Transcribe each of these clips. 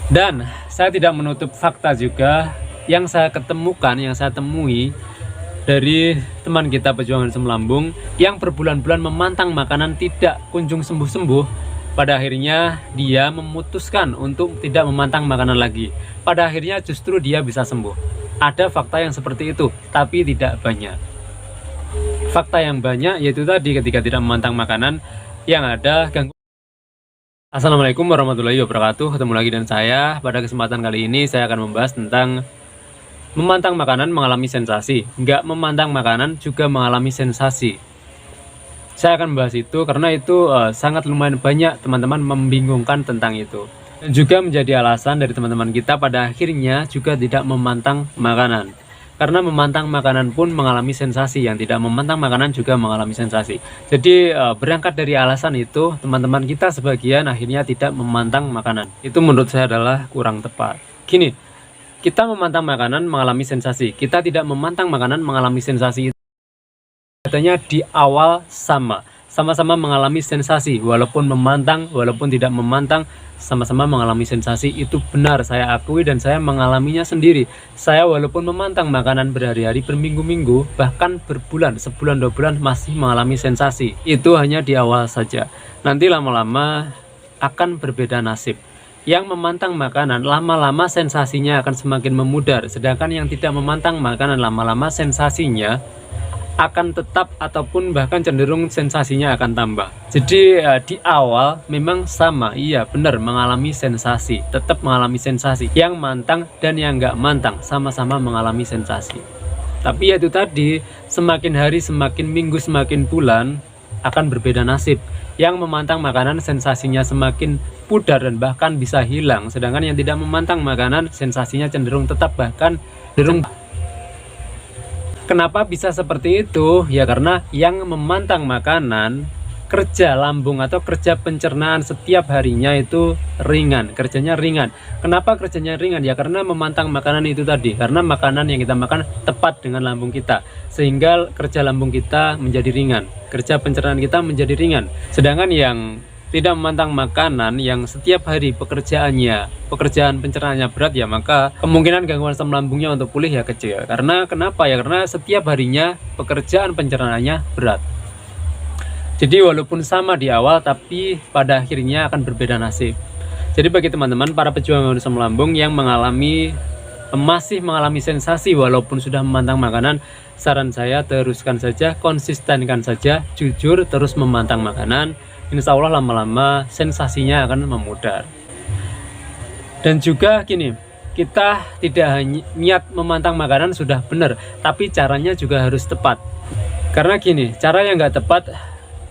Dan saya tidak menutup fakta juga yang saya ketemukan, yang saya temui dari teman kita pejuang asam lambung yang berbulan-bulan memantang makanan tidak kunjung sembuh-sembuh. Pada akhirnya dia memutuskan untuk tidak memantang makanan lagi. Pada akhirnya justru dia bisa sembuh. Ada fakta yang seperti itu, tapi tidak banyak. Fakta yang banyak yaitu tadi, ketika tidak memantang makanan yang ada gangguan. Assalamualaikum warahmatullahi wabarakatuh. Ketemu lagi dengan saya. Pada kesempatan kali ini saya akan membahas tentang memantang makanan mengalami sensasi. Nggak memantang makanan juga mengalami sensasi. Saya akan membahas itu karena itu sangat lumayan banyak teman-teman membingungkan tentang itu. Dan juga menjadi alasan dari teman-teman kita pada akhirnya juga tidak memantang makanan. Karena memantang makanan pun mengalami sensasi, yang tidak memantang makanan juga mengalami sensasi. Jadi berangkat dari alasan itu, teman-teman kita sebagian akhirnya tidak memantang makanan. Itu menurut saya adalah kurang tepat. Gini, kita memantang makanan mengalami sensasi, kita tidak memantang makanan mengalami sensasi. Katanya di awal sama-sama mengalami sensasi, walaupun memantang, walaupun tidak memantang, sama-sama mengalami sensasi. Itu benar, saya akui dan saya mengalaminya sendiri. Saya walaupun memantang makanan berhari-hari, berminggu-minggu, bahkan berbulan, sebulan, 2 bulan masih mengalami sensasi. Itu hanya di awal saja. Nanti lama-lama akan berbeda nasib. Yang memantang makanan lama-lama sensasinya akan semakin memudar, sedangkan yang tidak memantang makanan lama-lama sensasinya akan tetap ataupun bahkan cenderung sensasinya akan tambah. Jadi di awal memang sama, iya benar, mengalami sensasi, tetap mengalami sensasi. Yang mantang dan yang nggak mantang sama-sama mengalami sensasi. Tapi ya itu tadi, semakin hari, semakin minggu, semakin bulan akan berbeda nasib. Yang memantang makanan sensasinya semakin pudar dan bahkan bisa hilang, sedangkan yang tidak memantang makanan sensasinya cenderung tetap bahkan cenderung. Kenapa bisa seperti itu? Ya karena yang memantang makanan, kerja lambung atau kerja pencernaan setiap harinya itu ringan, kerjanya ringan. Kenapa kerjanya ringan? Ya karena memantang makanan itu tadi, karena makanan yang kita makan tepat dengan lambung kita, sehingga kerja lambung kita menjadi ringan, kerja pencernaan kita menjadi ringan. Sedangkan yang tidak memantang makanan, yang setiap hari pekerjaan pencernaannya berat, ya maka kemungkinan gangguan asam lambungnya untuk pulih ya kecil. Karena kenapa? Ya karena setiap harinya pekerjaan pencernaannya berat. Jadi walaupun sama di awal, tapi pada akhirnya akan berbeda nasib. Jadi bagi teman-teman para pejuang asam lambung yang masih mengalami sensasi walaupun sudah memantang makanan, saran saya teruskan saja, konsistenkan saja, jujur terus memantang makanan. Insya Allah lama-lama sensasinya akan memudar. Dan juga gini, kita tidak hanya niat memantang makanan sudah benar, tapi caranya juga harus tepat. Karena gini, cara yang nggak tepat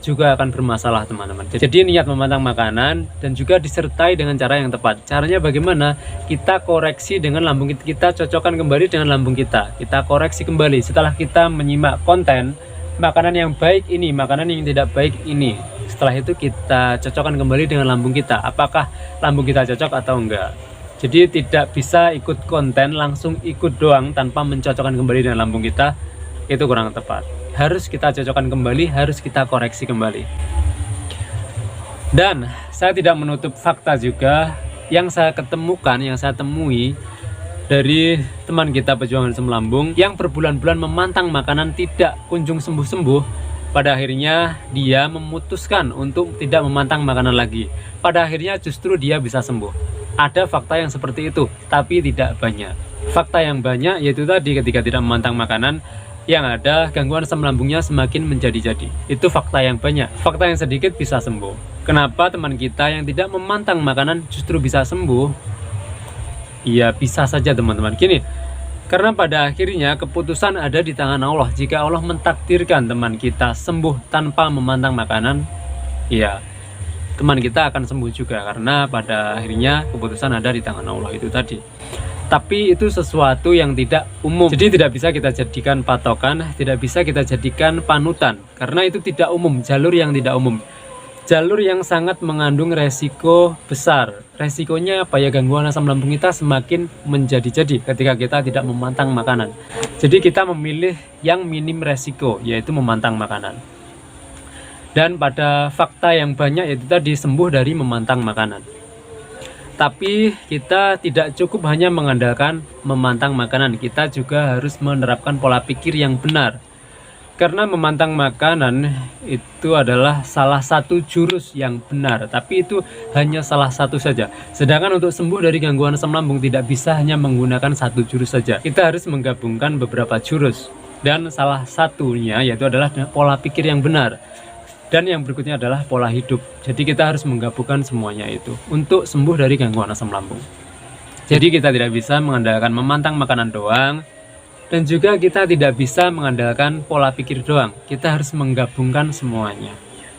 juga akan bermasalah teman-teman. Jadi niat memantang makanan dan juga disertai dengan cara yang tepat. Caranya bagaimana? Kita koreksi dengan lambung kita, cocokkan kembali dengan lambung kita. Kita koreksi kembali setelah kita menyimak konten makanan yang baik ini, makanan yang tidak baik ini. Setelah itu kita cocokkan kembali dengan lambung kita, apakah lambung kita cocok atau enggak. Jadi tidak bisa ikut konten langsung ikut doang tanpa mencocokkan kembali dengan lambung kita, itu kurang tepat. Harus kita cocokkan kembali, harus kita koreksi kembali. Dan saya tidak menutup fakta juga yang saya ketemukan, yang saya temui dari teman kita pejuang asam lambung yang berbulan-bulan memantang makanan tidak kunjung sembuh-sembuh. Pada akhirnya dia memutuskan untuk tidak memantang makanan lagi. Pada akhirnya justru dia bisa sembuh. Ada fakta yang seperti itu, tapi tidak banyak. Fakta yang banyak yaitu tadi, ketika tidak memantang makanan yang ada gangguan asam lambungnya semakin menjadi-jadi. Itu fakta yang banyak. Fakta yang sedikit bisa sembuh. Kenapa teman kita yang tidak memantang makanan justru bisa sembuh? Ya bisa saja teman-teman. Gini, karena pada akhirnya keputusan ada di tangan Allah. Jika Allah mentakdirkan teman kita sembuh tanpa memantang makanan, ya teman kita akan sembuh juga, karena pada akhirnya keputusan ada di tangan Allah itu tadi. Tapi itu sesuatu yang tidak umum, jadi tidak bisa kita jadikan patokan, tidak bisa kita jadikan panutan, karena itu tidak umum, jalur yang tidak umum, jalur yang sangat mengandung resiko besar. Resikonya apa ya? Gangguan asam lambung kita semakin menjadi-jadi ketika kita tidak memantang makanan. Jadi kita memilih yang minim resiko, yaitu memantang makanan. Dan pada fakta yang banyak yaitu tadi, sembuh dari memantang makanan. Tapi kita tidak cukup hanya mengandalkan memantang makanan, kita juga harus menerapkan pola pikir yang benar. Karena memantang makanan itu adalah salah satu jurus yang benar, tapi itu hanya salah satu saja. Sedangkan untuk sembuh dari gangguan asam lambung tidak bisa hanya menggunakan satu jurus saja. Kita harus menggabungkan beberapa jurus. Dan salah satunya yaitu adalah pola pikir yang benar. Dan yang berikutnya adalah pola hidup. Jadi kita harus menggabungkan semuanya itu untuk sembuh dari gangguan asam lambung. Jadi kita tidak bisa mengandalkan memantang makanan doang, dan juga kita tidak bisa mengandalkan pola pikir doang. Kita harus menggabungkan semuanya.